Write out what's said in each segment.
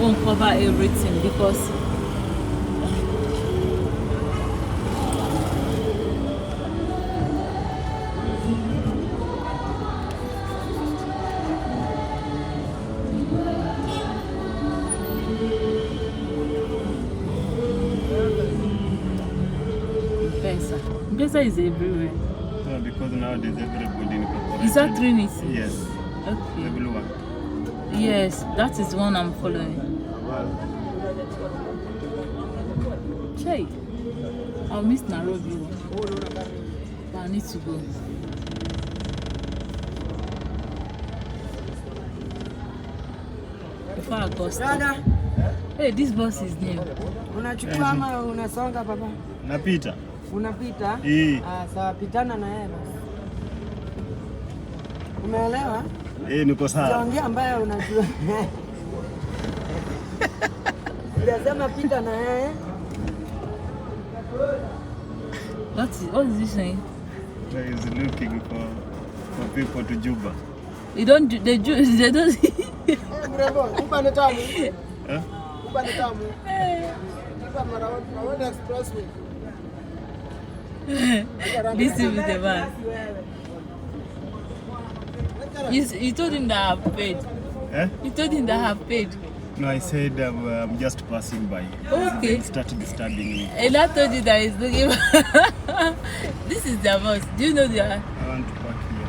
won't cover everything because Pesa is everywhere. No, because nowadays everybody in corporate. Is that Trinity? Yes. Okay. The blue one. Yes, that is the one I'm following. Che, I'll miss Nairobi. But I need to go. Before I go stop. Hey, this bus is new. Unachukua ama unasonga baba? Napita. Unapita? Sawa, pitana na yeye basi. Umeelewa? Niko sawa. Siongea ambaye unajua. Unasema pita na yeye. What is he saying? He's looking for people to Juba. They don't. Upande tamu. Upande tamu. Kama naona expressway. Listen with the man. You told him that I have paid. You told him that I have paid. No, I said I'm just passing by. Okay. Started disturbing me. And I told you that he's looking. This is their boss. Do you know that? I want to park here.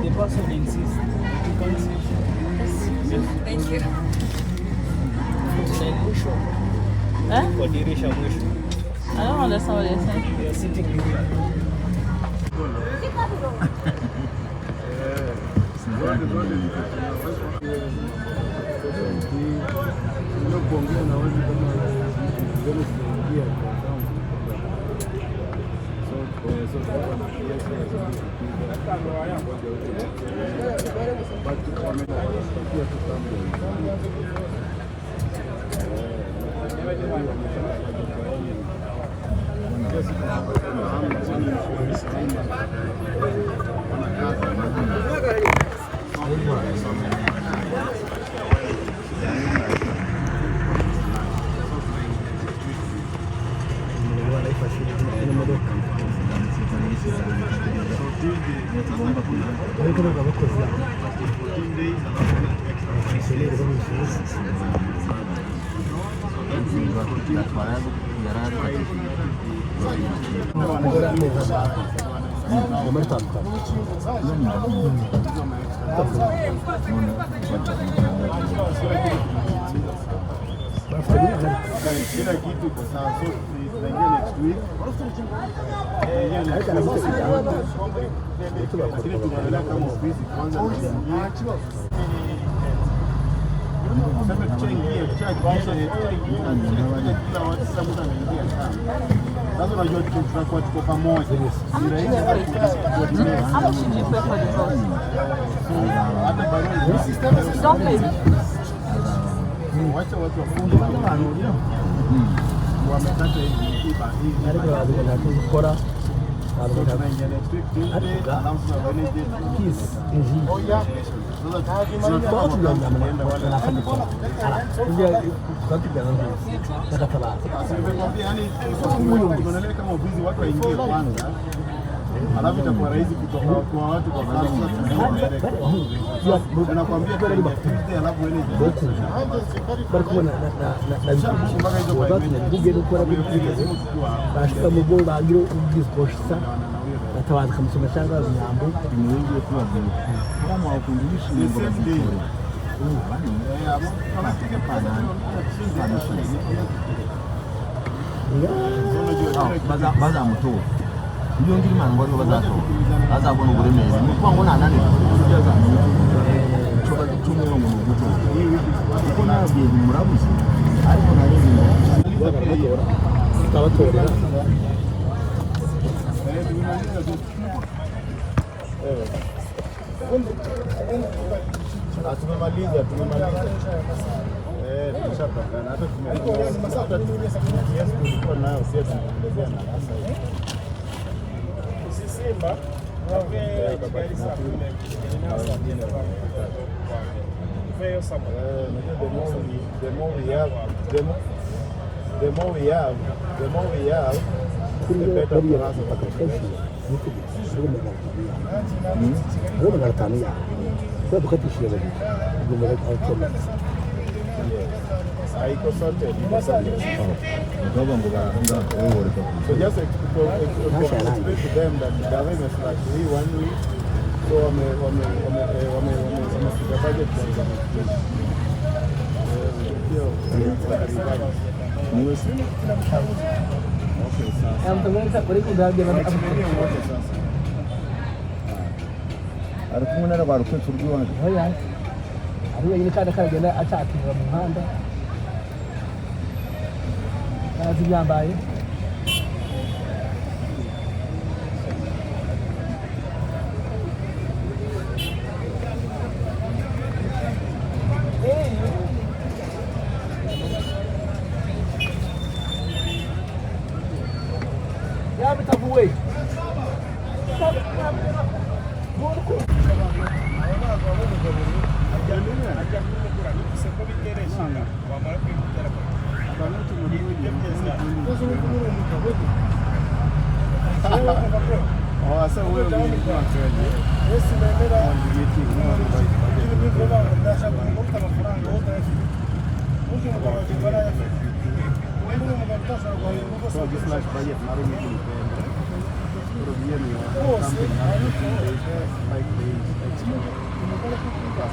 The person insists. Thank you. I don't understand what you're saying. They are sitting here. Kila kitu kwa sawa, so tunaingia next week. Lakini tunaendelea kama ofisi kwanza sasa tuchangie kila watu sasa mtu anaingia sana. Sasa unajua tutakuwa tuko pamoja. Ni rahisi kucoordinate. How much did you pay for the bus? Hata barua system Don't pay. Wacha watu wafunge wamekata hivi Kora. alafu itakuwa rahisi kutoka kwa watu kwa sababu tunakwambia kwa Tuesday alafu wewe bariko na bashika mu bwo bagiro ubwisposha atabaza kamusoma cyangwa nyambo imwingiye kuba bwo kama wakundisha ngo bazikore baza muto iyo ngira imana ngo bazatora azabona uburemezi ni kwa ngo nanane kujaza choba tumwe ngo muguto kuko nabye murabuze ariko narindi kabatorera tumemaliza Tumeshapakana hata tulikuwa nayo sisi tunaelezea na sasa Simba the more we have, the better for us. So just explain to them that the awareness like we one week, so budget hariya nyine kandi karagenda acakira mu muhanda nazi byambaye ya bitavuwe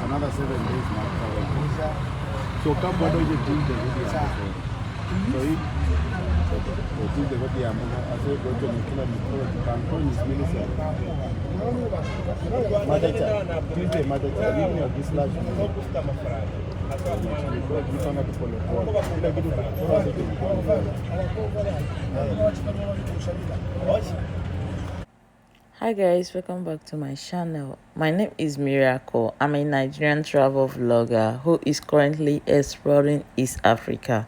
another 7 days now. So come what do you do the video? So it do the video. I say go to the campaign is minister. Tuesday, even of this last Hi guys, welcome back to my channel. My name is Miracle. I'm a Nigerian travel vlogger who is currently exploring East Africa.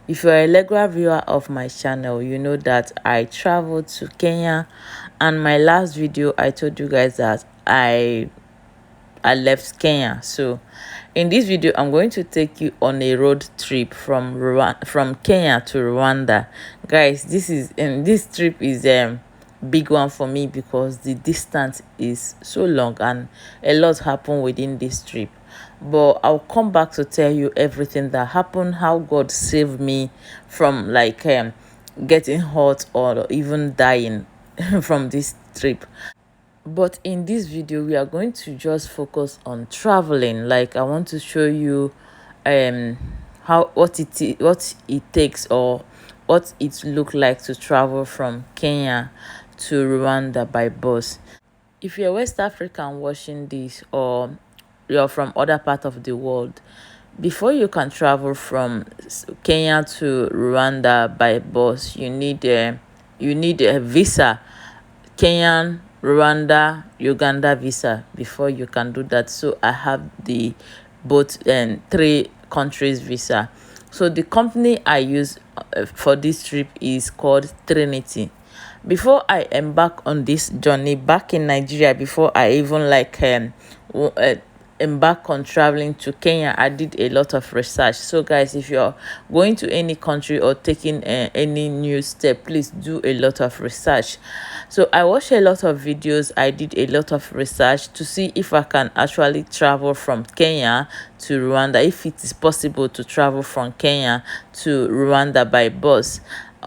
If you're a regular viewer of my channel, you know that I traveled to Kenya, and my last video I told you guys that I left Kenya. So in this video I'm going to take you on a road trip from Kenya to Rwanda. Guys, this trip is big one for me because the distance is so long and a lot happened within this trip. But I'll come back to tell you everything that happened, how God saved me from like getting hurt or even dying from this trip. But in this video we are going to just focus on traveling. Like I want to show you what it takes or what it look like to travel from Kenya to Rwanda by bus. If you're West African watching this, or you're from other part of the world, before you can travel from Kenya to Rwanda by bus, you need a visa, Kenyan, Rwanda, Uganda visa before you can do that. So I have the both and 3 countries visa. So the company I use for this trip is called Trinity. Before I embark on this journey back in Nigeria, before I even like embark on traveling to Kenya, I did a lot of research. So guys, if you're going to any country or taking any new step, please do a lot of research. So I watched a lot of videos, I did a lot of research to see if I can actually travel from Kenya to Rwanda, if it is possible to travel from Kenya to Rwanda by bus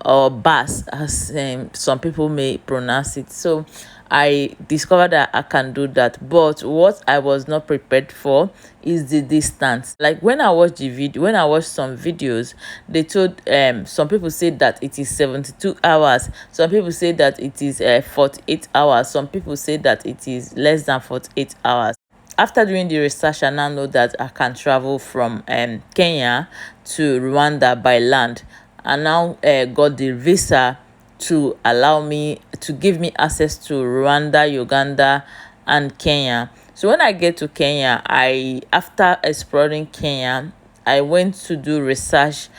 or bus, as some people may pronounce it. So I discovered that I can do that, but what I was not prepared for is the distance. Like when I watched some videos, they told some people said that it is 72 hours, some people say that it is 48 hours, some people say that it is less than 48 hours. After doing the research, I now know that I can travel from Kenya to Rwanda by land. I now got the visa to allow me to give me access to Rwanda, Uganda, and Kenya. So when I get to Kenya, after exploring Kenya, I went to do research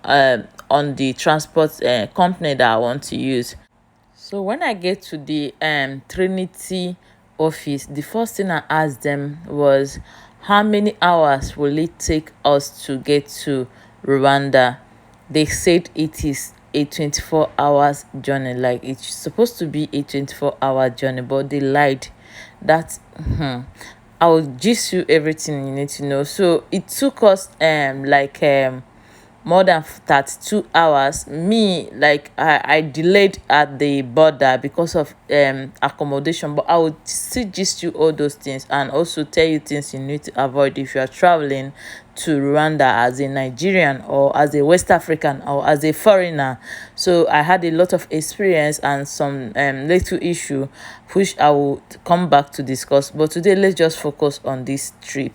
on the transport company that I want to use. So when I get to the Trinity office, the first thing I asked them was, how many hours will it take us to get to Rwanda? They said it is a 24 hours journey. Like, it's supposed to be a 24-hour journey, but they lied. That I'll gist you everything you need to know. So it took us more than 32 hours. Me, like, I delayed at the border because of accommodation, but I would still gist you all those things and also tell you things you need to avoid if you are traveling to Rwanda as a Nigerian or as a West African or as a foreigner. So I had a lot of experience and some little issue which I will come back to discuss, but today let's just focus on this trip.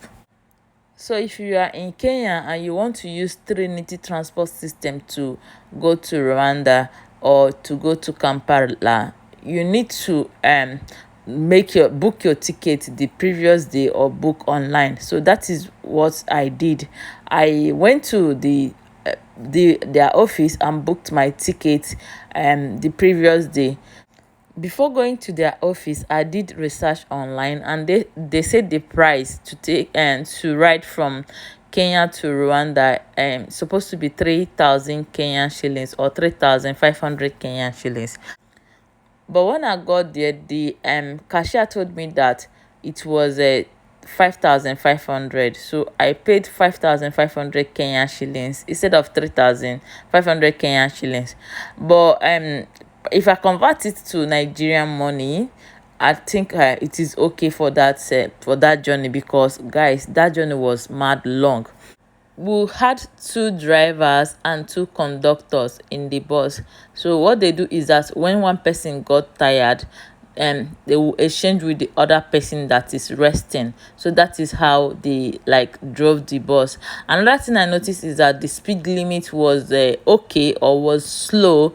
So if you are in Kenya and you want to use Trinity transport system to go to Rwanda or to go to Kampala, you need to book your ticket the previous day or book online. So that is what I did. I went to their office and booked my ticket the previous day. Before going to their office, I did research online, and they said the price to take and to ride from Kenya to Rwanda supposed to be 3,000 Kenyan shillings or 3,500 Kenyan shillings. But when I got there, the cashier told me that it was 5,500. So I paid 5,500 Kenyan shillings instead of 3,500 Kenyan shillings. But if I convert it to Nigerian money, I think it is okay for that journey, because guys, that journey was mad long. We had 2 drivers and 2 conductors in the bus. So what they do is that when one person got tired, they will exchange with the other person that is resting. So that is how they drove the bus. Another thing I noticed is that the speed limit was okay or was slow,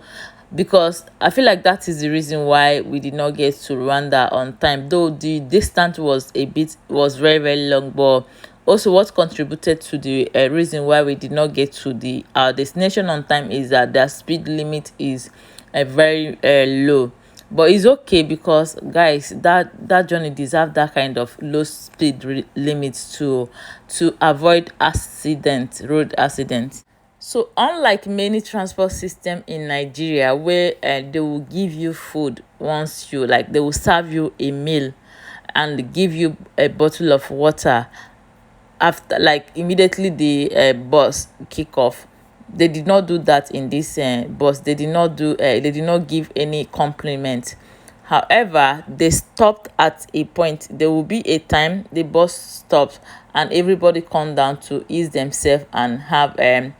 because I feel like that is the reason why we did not get to Rwanda on time, though the distance was very, very long. But also what contributed to the reason why we did not get to our destination on time is that their speed limit is very low. But it's okay, because guys, that journey deserves that kind of low speed limits to avoid road accidents. So unlike many transport system in Nigeria, where they will give you food once they will serve you a meal and give you a bottle of water after, immediately the bus kick off. They did not do that in this bus. They did not give any compliment. However, they stopped at a point. There will be a time the bus stops and everybody come down to ease themselves and have a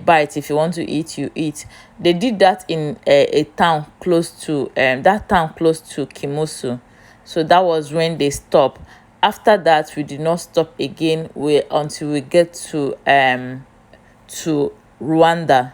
bite. If you want to eat, you eat. They did that in a town close to Kisumu. So that was when they stopped. After that, we did not stop again until we get to Rwanda.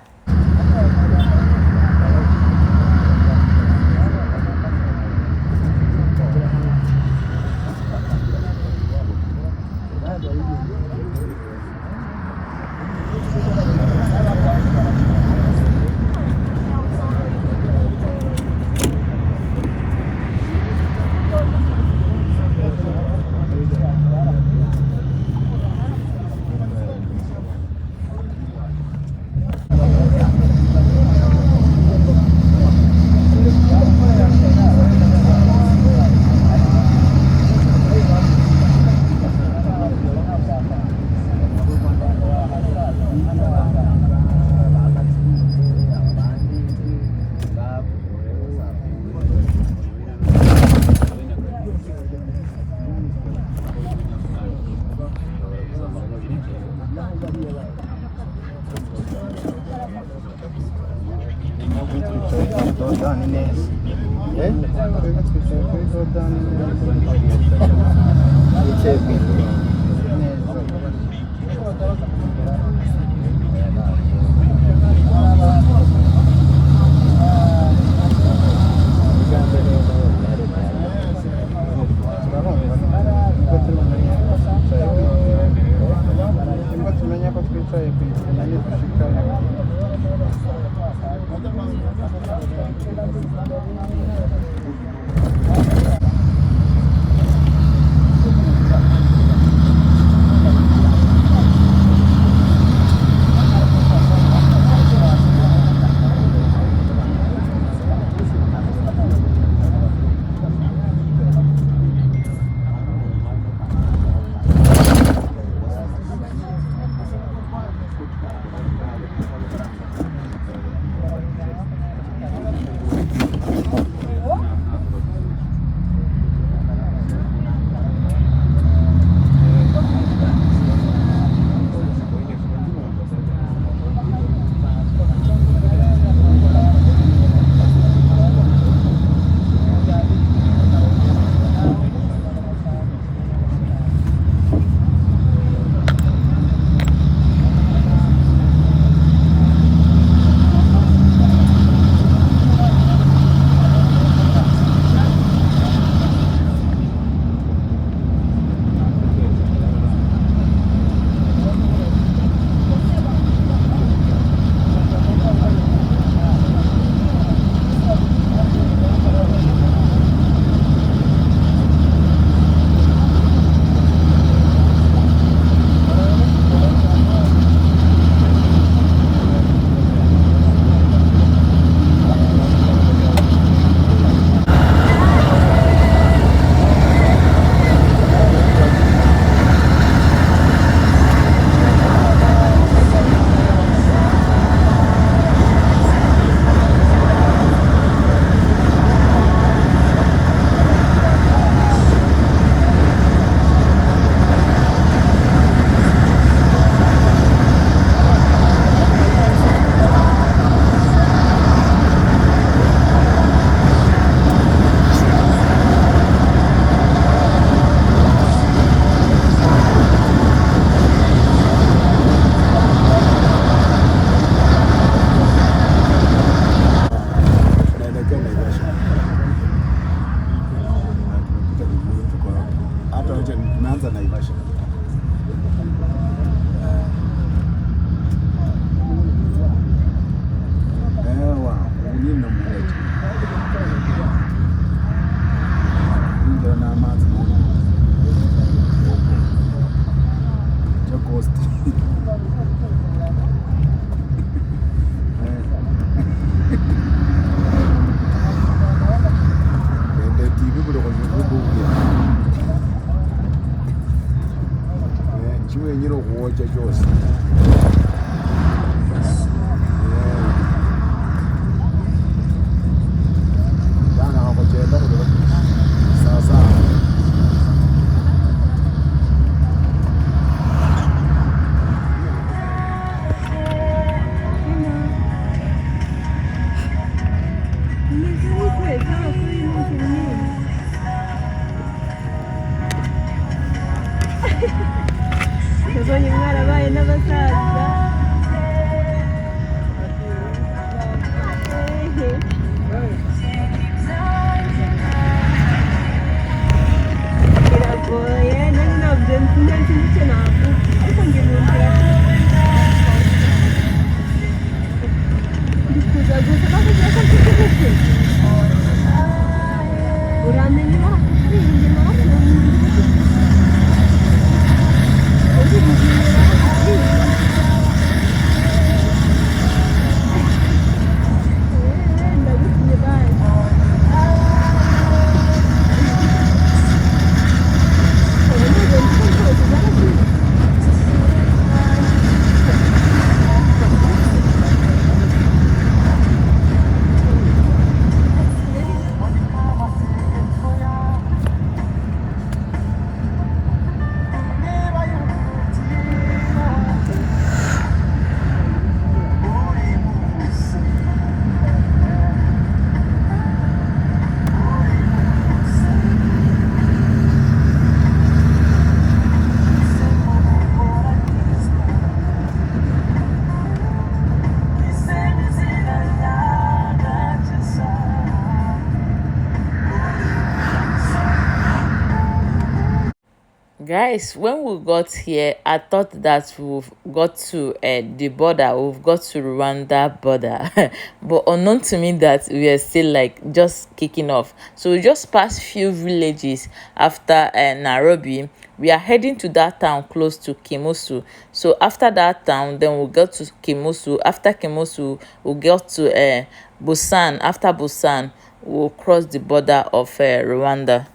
Guys, when we got here, I thought that we've got to the border, we've got to Rwanda border, but unknown to me that we are still like just kicking off. So we just passed few villages after Nairobi. We are heading to that town close to Kimusu. So after that town, then we'll go to Kimusu. After Kimusu, we'll get to Busan. After Busan, we'll cross the border of Rwanda.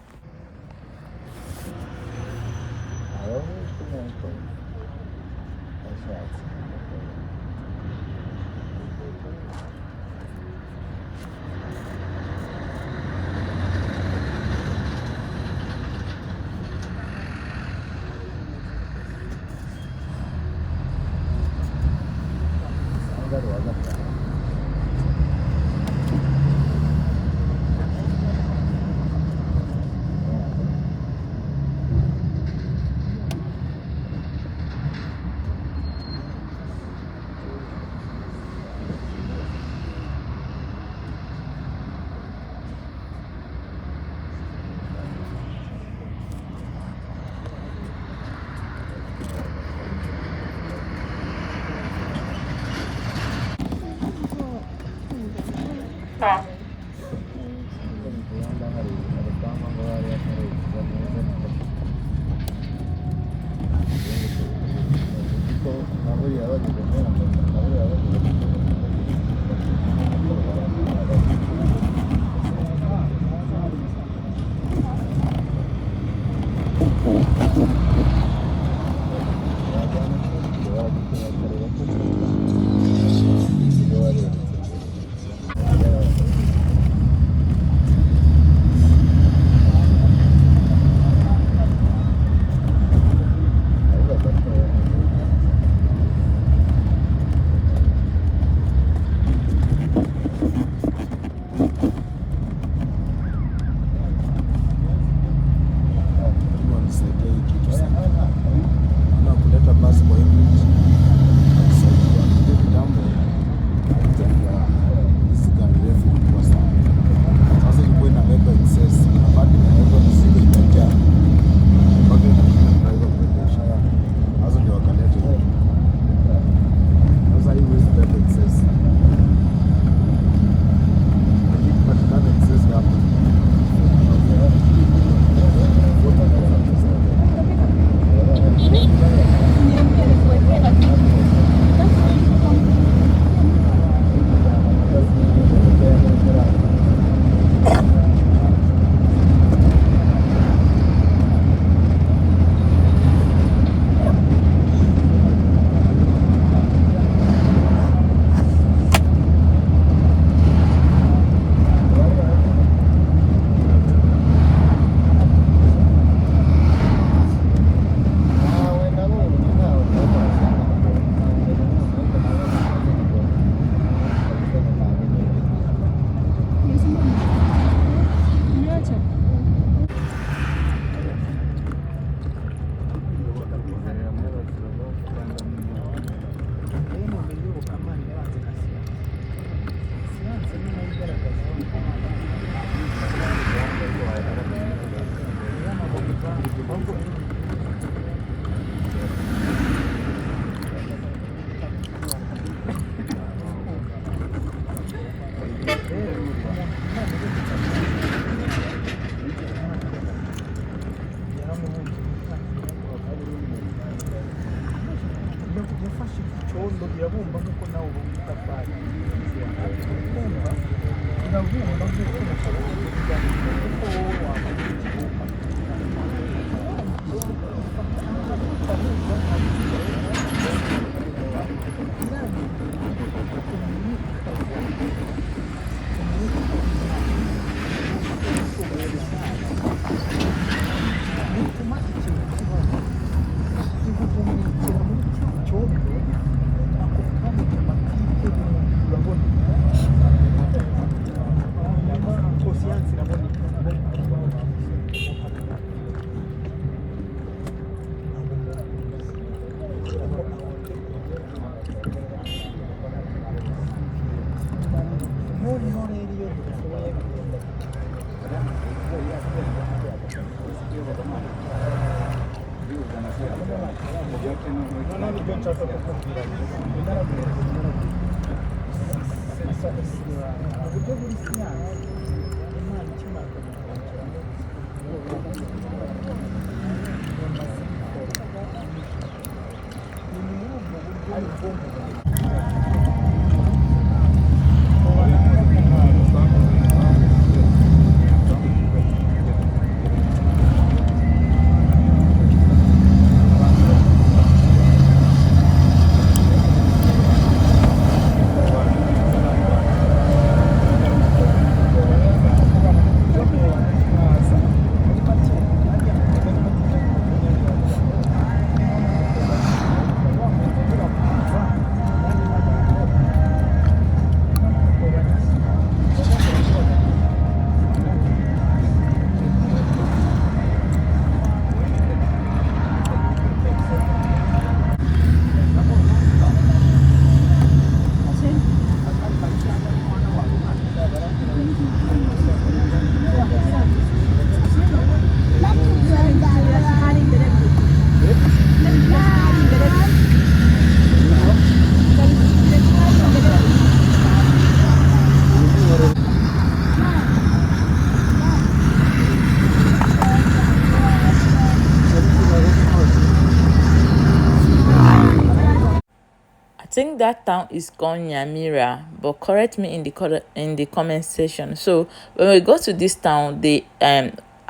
Think that town is called Nyamira, but correct me in the comment section. So when we got to this town, they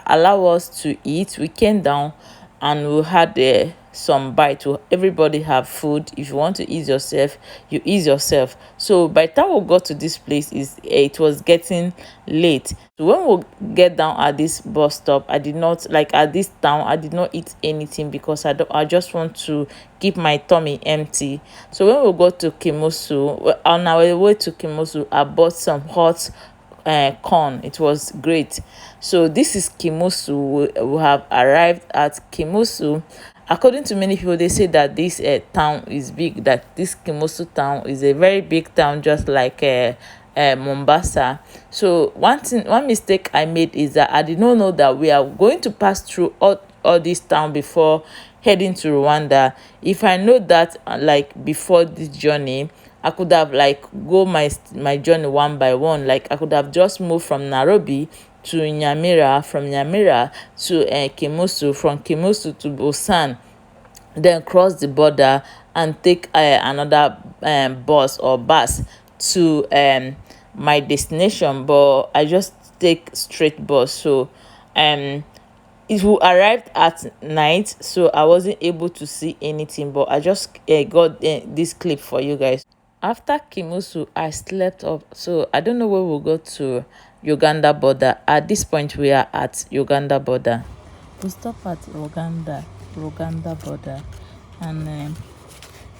allow us to eat. We came down and we had some bite. Everybody have food. If you want to ease yourself, you ease yourself. So by the time we got to this place, it was getting late. So when we get down at this bus stop, I did not like at this town. I did not eat anything because I just want to keep my tummy empty. So when we got to Kimosu, on our way to Kimosu, I bought some hot corn. It was great. So this is Kimosu. We have arrived at Kimosu. According to many people, they say that this town is big, that this Kimosu town is a very big town, just like Mombasa. So one mistake I made is that I did not know that we are going to pass through all this town before heading to Rwanda. If I know that like before this journey, I could have like go my journey one by one. Like I could have just moved from Nairobi to Nyamira, from Nyamira to Kimosu, from Kimosu to Busan, then cross the border and take another bus or bus to my destination. But I just take straight bus. So it will arrived at night, so I wasn't able to see anything, but I just got this clip for you guys. After Kimusu, I slept up, so I don't know where we'll go to Uganda border. At this point, we are at Uganda border. We stop at Uganda border, and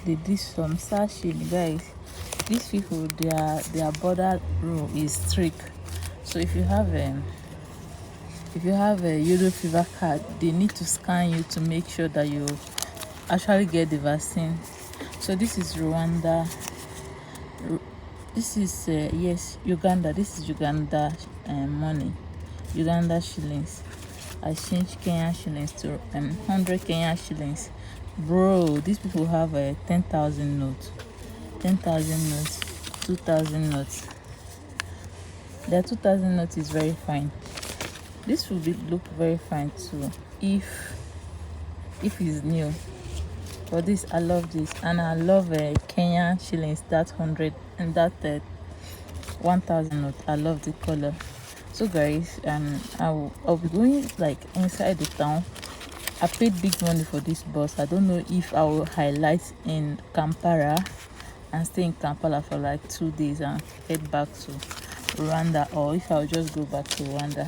they did some searching, guys. These people, their border rule is strict. So if you have a yellow fever card, they need to scan you to make sure that you actually get the vaccine. So this is Rwanda. This is yes, Uganda. This is Uganda money, Uganda shillings. I changed Kenyan shillings to 100 Kenyan shillings. Bro, these people have a 10,000 notes, 10,000 notes, 2,000 notes. Their 2,000 notes is very fine. This will look very fine too if it's new. For this, I love this, and I love Kenyan shillings. That 100 and that 1,000 note. I love the color. So guys, I'll be going like inside the town. I paid big money for this bus. I don't know if I will highlight in Kampala and stay in Kampala for like 2 days and head back to Rwanda, or if I'll just go back to Rwanda.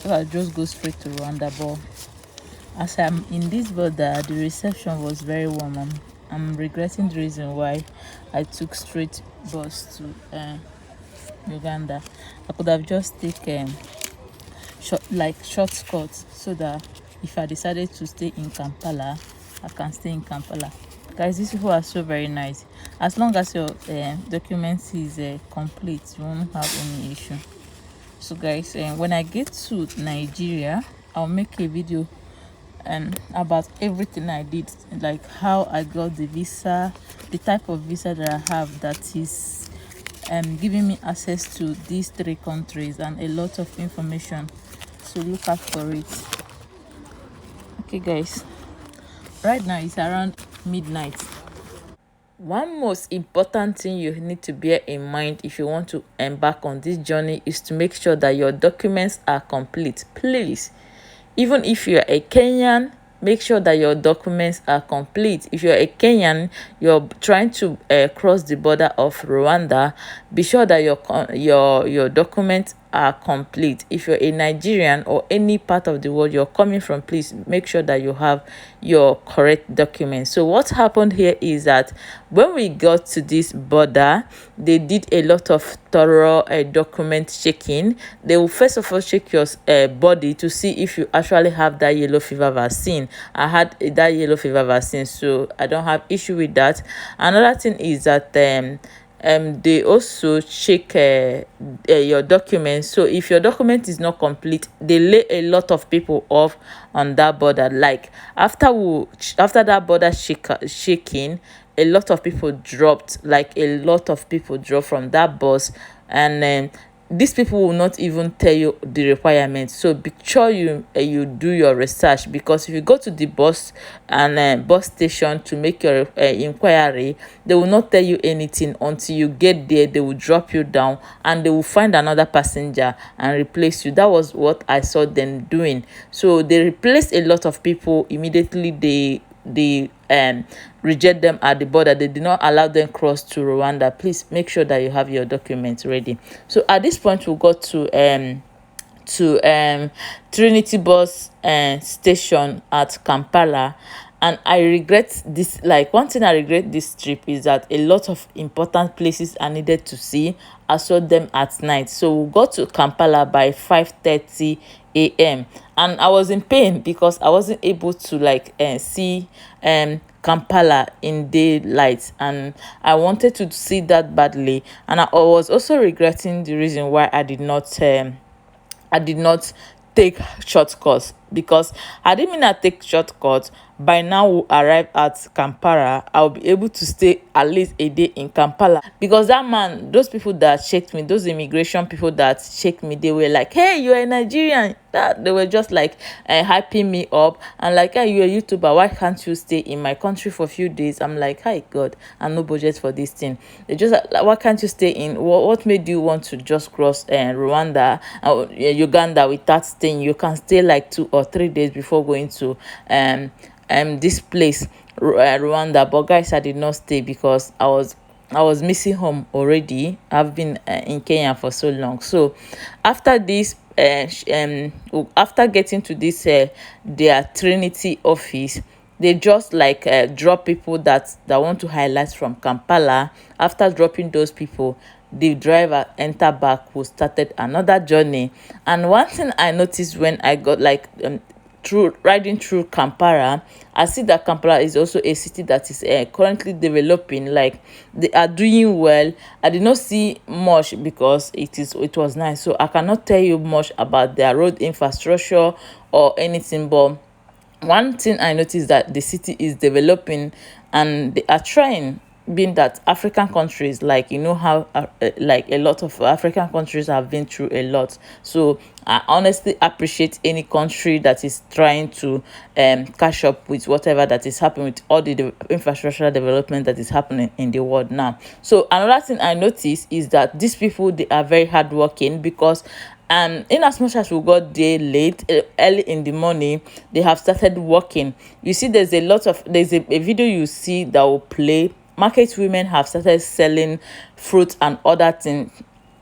If I'll just go straight to Rwanda. But as I'm in this border, the reception was very warm. I'm regretting the reason why I took straight bus to Uganda. I could have just taken shortcuts so that if I decided to stay in Kampala, I can stay in Kampala. Guys, these people are so very nice. As long as your documents is complete, you won't have any issue. So guys, when I get to Nigeria, I'll make a video about everything I did, like how I got the visa, the type of visa that I have that is giving me access to these 3 countries, and a lot of information. So look out for it. Okay guys, right now it's around midnight. One most important thing you need to bear in mind if you want to embark on this journey is to make sure that your documents are complete. Please, even if you're a Kenyan, make sure that your documents are complete. If you're a Kenyan, you're trying to cross the border of Rwanda, be sure that your documents are complete. If you're a Nigerian or any part of the world you're coming from, please make sure that you have your correct documents. So what happened here is that when we got to this border, they did a lot of thorough document checking. They will first of all check your body to see if you actually have that yellow fever vaccine. I had that yellow fever vaccine, so I don't have issue with that. Another thing is that they also check your documents. So if your document is not complete, they lay a lot of people off on that border. Like after that border shaking, a lot of people dropped, like a lot of people dropped from that bus. And these people will not even tell you the requirements. So be sure you do your research, because if you go to the bus and bus station to make your inquiry, they will not tell you anything until you get there. They will drop you down and they will find another passenger and replace you. That was what I saw them doing. So they replaced a lot of people immediately. They reject them at the border. They did not allow them cross to Rwanda. Please make sure that you have your documents ready. So at this point we got to Trinity bus station at Kampala. And I regret this. Like, one thing I regret this trip is that a lot of important places I needed to see, I saw them at night. So we got to Kampala by 5:30 a.m. and I was in pain because I wasn't able to see Kampala in daylight, and I wanted to see that badly. And I was also regretting the reason why I did not take shortcuts, because I didn't mean I take shortcuts. By now we'll arrive at Kampala. I'll be able to stay at least a day in Kampala, because that man, those people that checked me, those immigration people that checked me, they were like, hey, you're a Nigerian. That they were just like hyping me up and like, hey, you're a YouTuber, why can't you stay in my country for a few days? I'm like, hi God, I'm no budget for this thing. They just like, why can't you stay in, what made you want to just cross Rwanda, Uganda without staying? You can stay like 2 or 3 days before going to this place, Rwanda. But guys, I did not stay because I was missing home already. I've been in Kenya for so long. So after this after getting to this their Trinity office, they just drop people that want to highlight from Kampala. After dropping those people, the driver enter back, who started another journey. And one thing I noticed when I got riding through Kampala, I see that Kampala is also a city that is currently developing. Like, they are doing well. I did not see much because it was nice, so I cannot tell you much about their road infrastructure or anything. But one thing I noticed, that the city is developing and they are trying, being that African countries, like, you know how a lot of African countries have been through a lot. So I honestly appreciate any country that is trying to catch up with whatever that is happening with all the infrastructure development that is happening in the world now. So another thing I noticed is that these people, they are very hardworking, because in as much as we got there late, early in the morning, they have started working. You see, there's a video you see that will play. Market women have started selling fruit and other things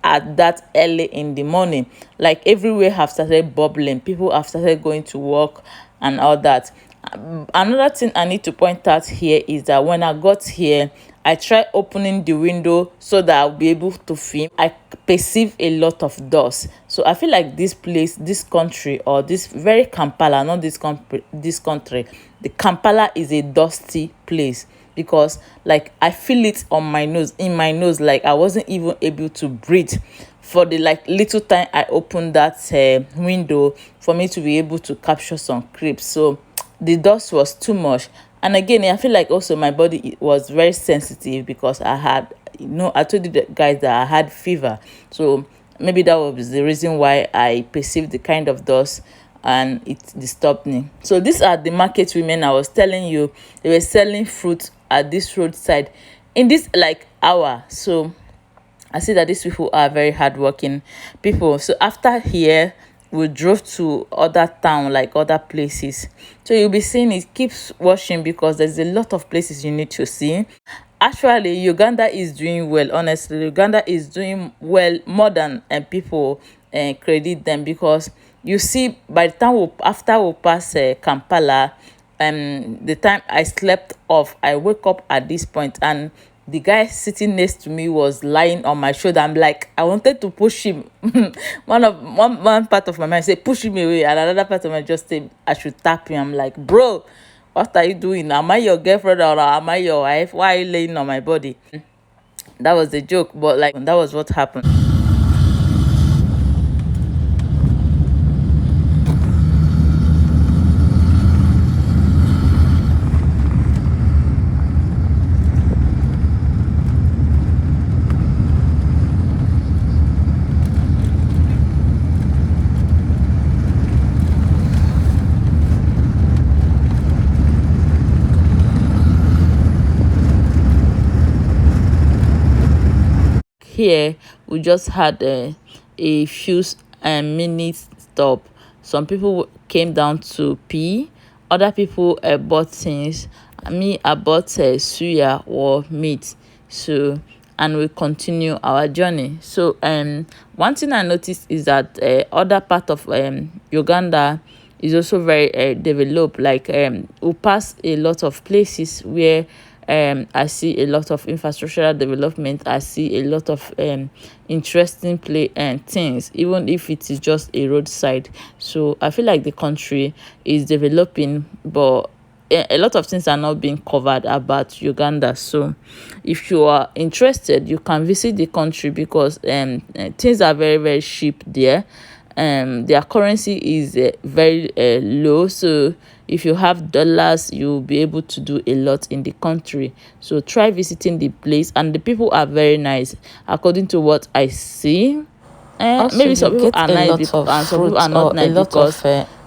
at that early in the morning. Like, everywhere have started bubbling. People have started going to work and all that. Another thing I need to point out here is that when I got here, I tried opening the window so that I'll be able to film. I perceive a lot of dust. So I feel like this place, this country, or this very Kampala, not this country, the Kampala is a dusty place, because like I feel it on my nose, in my nose. Like, I wasn't even able to breathe for the little time I opened that window for me to be able to capture some clips. So the dust was too much. And again, I feel like also my body was very sensitive because I had, I told you guys that I had fever. So maybe that was the reason why I perceived the kind of dust and it disturbed me. So these are the market women I was telling you. They were selling fruit at this roadside in this like hour. So I see that these people are very hardworking people. So after here, we drove to other town, like other places. So you'll be seeing it keeps watching because there's a lot of places you need to see. Actually, Uganda is doing well. Honestly, Uganda is doing well more than people credit them, because you see by the time after we pass Kampala, the time I slept off, I woke up at this point and the guy sitting next to me was lying on my shoulder. I'm like, I wanted to push him. One part of my mind said push him away, and another part of my just said I should tap him. I'm like, bro, what are you doing? Am I your girlfriend or am I your wife? Why are you laying on my body? That was a joke, but like that was what happened. Here we just had a few minutes stop. Some people came down to pee, other people bought things. Me, I bought suya or meat. So and we continue our journey. So one thing I noticed is that other part of Uganda is also very developed. Like we pass a lot of places where I see a lot of infrastructural development. I see a lot of interesting play and things, even if it is just a roadside. So I feel like the country is developing, but a lot of things are not being covered about Uganda. So if you are interested, you can visit the country because things are very, very cheap there. Their currency is very low, so if you have dollars, you'll be able to do a lot in the country. So try visiting the place, and the people are very nice according to what I see. Maybe some people are nice and some people are not nice because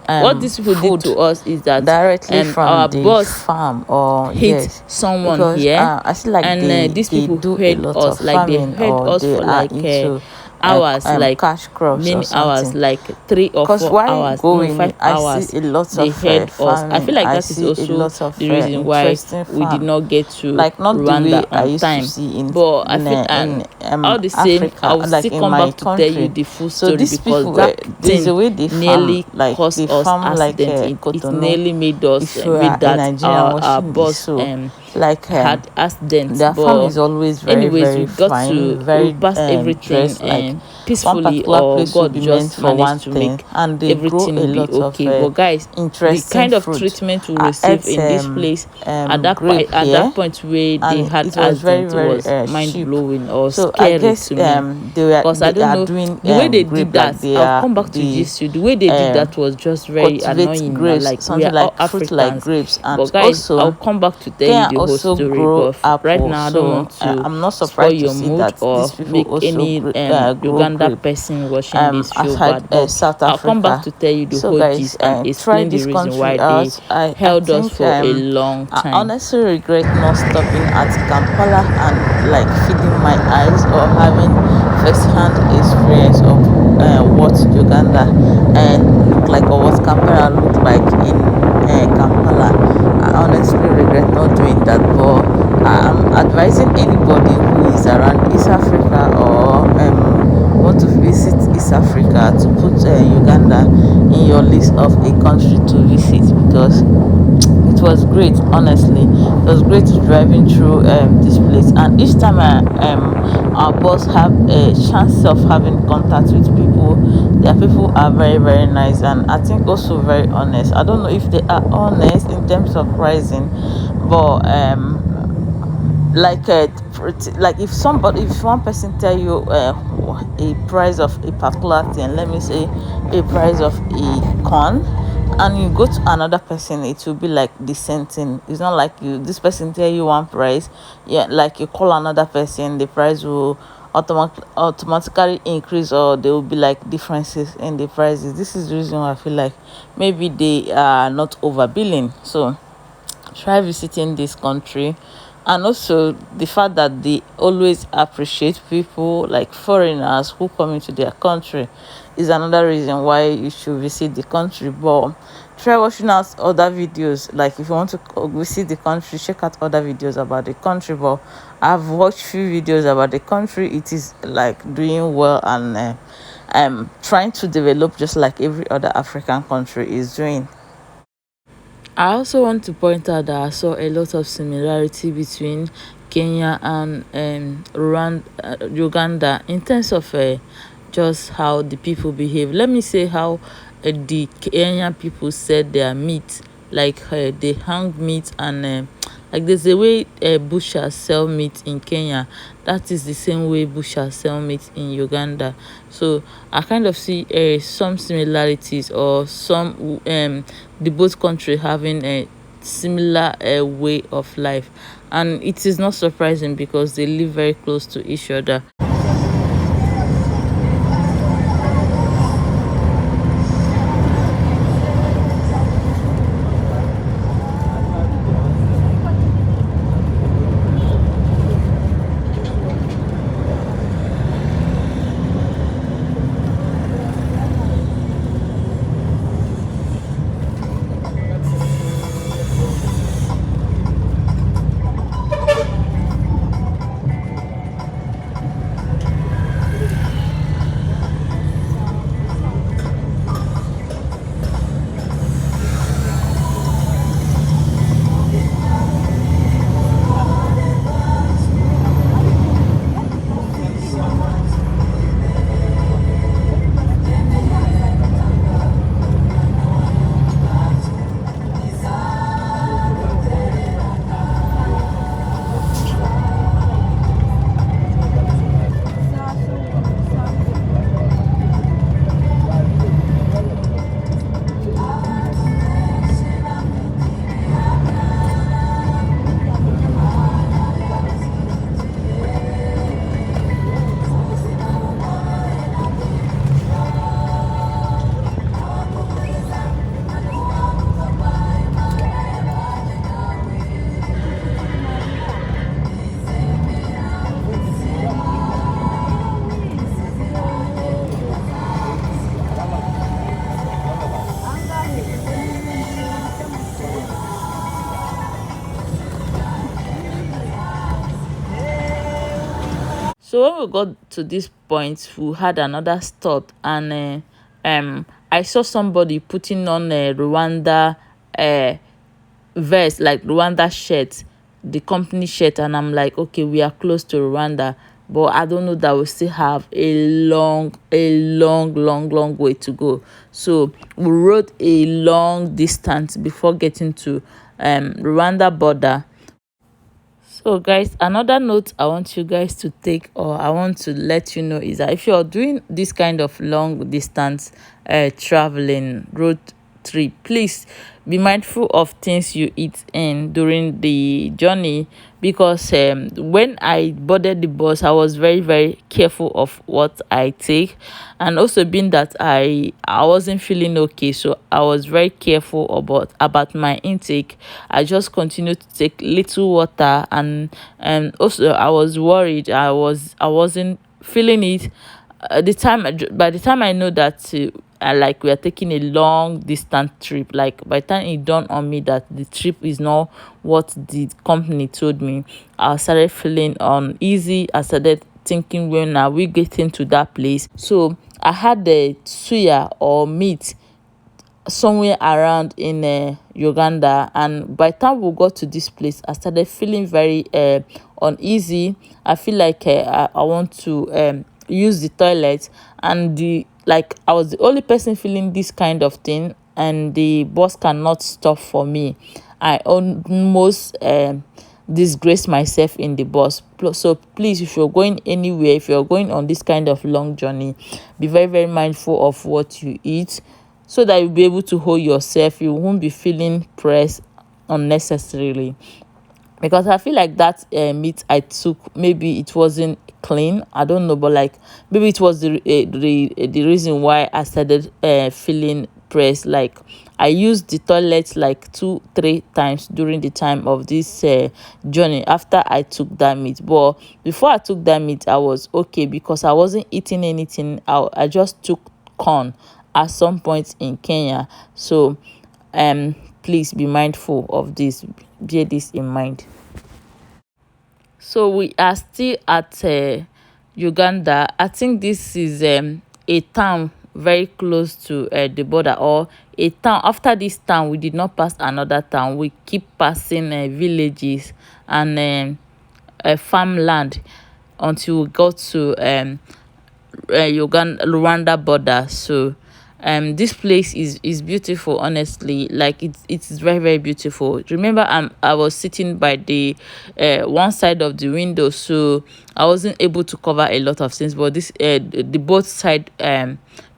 what these people did to us is that directly from our the boss farm or hit yes, someone because here, I feel like and these they people do a held lot us, of like they farming held or us they for are like into hours, like cash crops or many hours, something. like 3 or 4 While hours, no, going, 5 hours. see a lot They of held us. I feel farming. like I that is see a also lot of the reason why interesting we did farm, not get to like not the way Rwanda I on used to time. see in But I feel, and all the same, I Africa, will like still in come my back to tell you country. the full So story, these because people, that there's a thing way they farm, nearly like caused they us farm like accident. It Cotonou. nearly made us If you made are a that Nigerian our watching this, boss so like had accidents. their farm But is always very, anyways, we very got to, fine, we very passed everything dressed. Like one peacefully, particular or place will God be meant just for one managed to thing, make and they grow a everything be lot of okay. But guys, the interesting kind of fruit. treatment we I received ate in this place grape at here, that point where they and had it was very, accident very was mind cheap. blowing or So I scary guess to me, because I they don't are know doing the way they did grape, like that. I'll come back to they this. The way they did that was just very cultivate annoying. grapes, Like we something are all like fruit like Africans. grapes, and But guys, I'll also come back to tell you Kenya the whole also story. grow But right apple. now, I don't So want to I'm not spoil surprised to your see mood that or these people make also any grow Uganda grape person watching this feel bad. aside But South I'll come back Africa. to tell you the So whole guys, gist and try explain the this reason country why they out. I held us think for a long I time. honestly regret not stopping at Kampala and like feeding my eyes or having first-hand experience of what Uganda look like, or what Kampala looked like in Kampala. I honestly regret not doing that, but I'm advising anybody who is around East Africa or want to visit East Africa to put Uganda in your list of a country to visit, because it was great. Honestly, it was great driving through this place, and each time our boss have a chance of having contact with people, their people are very, very nice, and I think also very honest. I don't know if they are honest in terms of pricing, but like if one person tell you a price of a particular thing, let me say a price of a corn and you go to another person, it will be like the same thing. It's not like this person tell you one price, yeah, like you call another person, the price will automatically increase, or there will be like differences in the prices. This is the reason why I feel like maybe they are not overbilling. So try visiting this country. And also the fact that they always appreciate people like foreigners who come into their country is another reason why you should visit the country. But try watching out other videos, like if you want to visit the country, check out other videos about the country. But I've watched few videos about the country. It is like doing well, and trying to develop just like every other African country is doing. I also want to point out that I saw a lot of similarity between Kenya and Rwanda, Uganda, in terms of just how the people behave. Let me say how the Kenyan people set their meat, like they hang meat, and like there's a way butchers sell meat in Kenya. That is the same way butchers sell meat in Uganda. So I kind of see some similarities, or some the both country having a similar way of life, and it is not surprising because they live very close to each other. So when we got to this point, we had another stop, and I saw somebody putting on a Rwanda uh, vest, like Rwanda shirt, the company shirt, and I'm like, okay, we are close to Rwanda, but I don't know that we still have a long way to go. So we rode a long distance before getting to Rwanda border. So guys, another note I want you guys to take, or I want to let you know, is that if you're doing this kind of long distance traveling road trip, please be mindful of things you eat in during the journey, because when I boarded the bus, I was very careful of what I take, and also being that I wasn't feeling okay, so I was very careful about my intake. I just continued to take little water, and also I was worried. I wasn't feeling it. By the time I know that like we are taking a long distance trip, like by the time it dawned on me that the trip is not what the company told me, I started feeling uneasy. I started thinking, when are we getting to that place? So I had the suya or meat somewhere around in Uganda, and by the time we got to this place, I started feeling very uneasy. I feel like I want to use the toilet, and the like I was the only person feeling this kind of thing, and the bus cannot stop for me. I almost disgrace myself in the bus. So please, if you're going anywhere, if you're going on this kind of long journey, be very mindful of what you eat. so that you'll be able to hold yourself. You won't be feeling pressed unnecessarily, because I feel like that meat I took, maybe it wasn't clean, I don't know, but like maybe it was the reason why I started feeling pressed. Like I used the toilet like 2-3 times during the time of this journey after I took that meat. But before I took that meat, I was okay because I wasn't eating anything. I just took corn at some point in Kenya. So please be mindful of this, bear this in mind. So we are still at Uganda. I think this is a town very close to the border, or a town. After this town, we did not pass another town. We keep passing villages and farmland until we got to Uganda Rwanda border. So this place is beautiful, honestly. Like it's very, very beautiful. Remember, I was sitting by the one side of the window, so I wasn't able to cover a lot of things, but this the both side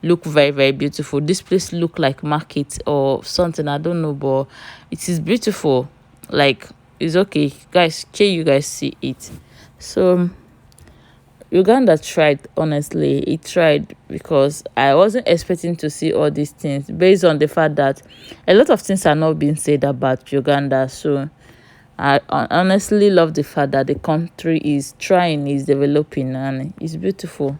look very, very beautiful. This place look like market or something, I don't know, but it is beautiful. Like, it's okay, guys. Can you guys see it? So Uganda tried, honestly. It tried, because I wasn't expecting to see all these things, based on the fact that a lot of things are not being said about Uganda. So I honestly love the fact that the country is trying, is developing, and it's beautiful.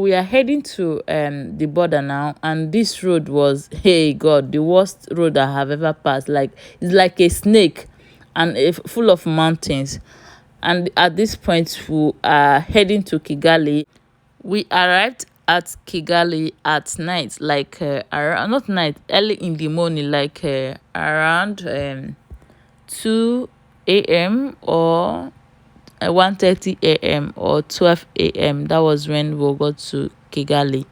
we are heading to the border now, and this road was, hey God, the worst road I have ever passed. Like, it's like a snake, and full of mountains. And at this point, we are heading to Kigali. We arrived at Kigali at night, like around, not night, early in the morning, like around 2 a.m. or 1:30 a.m. or 12 a.m. That was when we got to Kigali.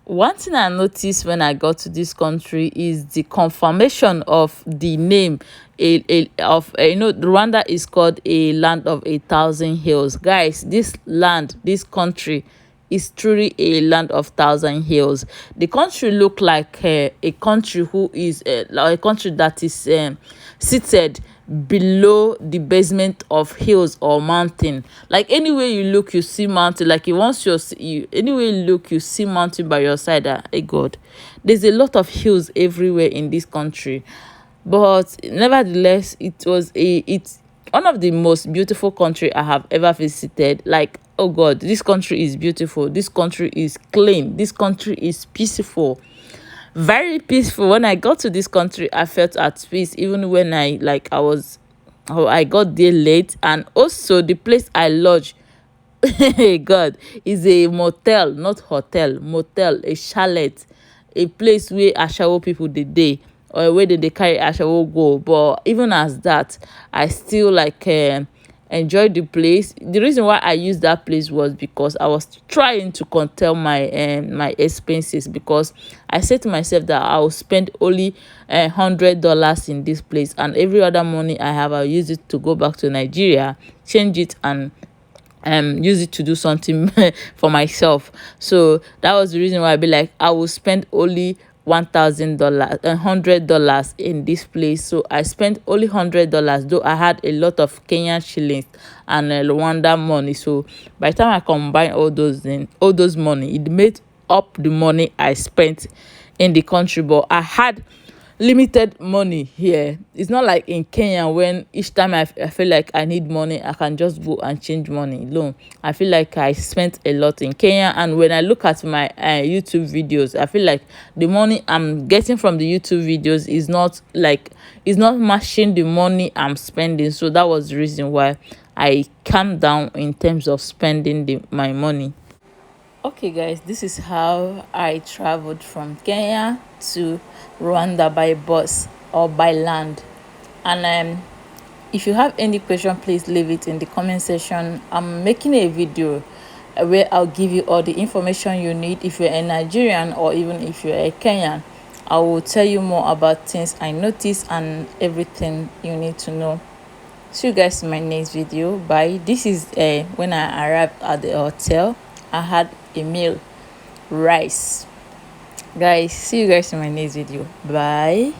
One thing I noticed when I got to this country is the confirmation of the name. Rwanda is called a land of 1,000 hills. Guys, this land, this country is truly a land of 1,000 hills. The country look like a country who is like a country that is seated below the basement of hills or mountain. Like anywhere you look, you see mountain. Like anywhere you look, you see mountain by your side. Hey God, there's a lot of hills everywhere in this country, but nevertheless, it's one of the most beautiful country I have ever visited. Like, oh God, this country is beautiful, this country is clean, this country is peaceful, very peaceful. When I got to this country, I felt at peace, even when I got there late. And also the place I lodged, God, is a motel, not hotel, motel, a chalet, a place where ashawo people dey or where they carry ashawo go. But even as that, I still like enjoyed the place. The reason why I used that place was because I was trying to control my expenses, because I said to myself that I will spend only $100 in this place, and every other money I have, I'll use it to go back to Nigeria, change it, and use it to do something for myself. So that was the reason why I be like, I will spend only $1,000, $100 in this place. So I spent only $100, though I had a lot of Kenyan shillings and Rwanda money. So by the time I combine all those money, it made up the money I spent in the country. But I had limited money here. It's not like in Kenya, when each time I feel like I need money, I can just go and change money. No, I feel like I spent a lot in Kenya. And when I look at my YouTube videos, I feel like the money I'm getting from the YouTube videos is not matching the money I'm spending. So that was the reason why I calmed down in terms of spending my money. Okay guys, this is how I traveled from Kenya to Rwanda by bus or by land. And if you have any question, please leave it in the comment section. I'm making a video where I'll give you all the information you need. If you're a Nigerian or even if you're a Kenyan, I will tell you more about things I noticed and everything you need to know. See you guys in my next video. Bye. This is when I arrived at the hotel. I had a meal, rice. Guys, see you guys in my next video. Bye.